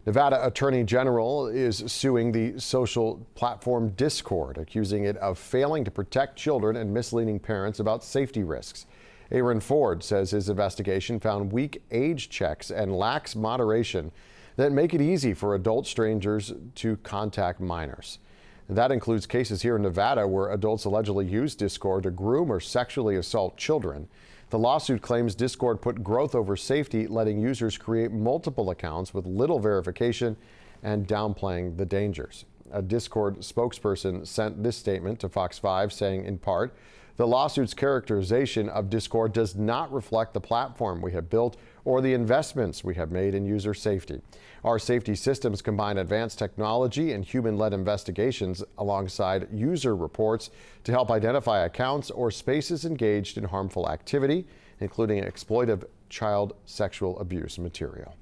Nevada Attorney General is suing the social platform Discord, accusing it of failing to protect children and misleading parents about safety risks. Aaron Ford says his investigation found weak age checks and lax moderation that make it easy for adult strangers to contact minors. That includes cases here in Nevada where adults allegedly used Discord to groom or sexually assault children. The lawsuit claims Discord put growth over safety, letting users create multiple accounts with little verification and downplaying the dangers. A Discord spokesperson sent this statement to Fox 5 saying, in part, the lawsuit's characterization of Discord does not reflect the platform we have built or the investments we have made in user safety. Our safety systems combine advanced technology and human-led investigations alongside user reports to help identify accounts or spaces engaged in harmful activity, including exploitive child sexual abuse material.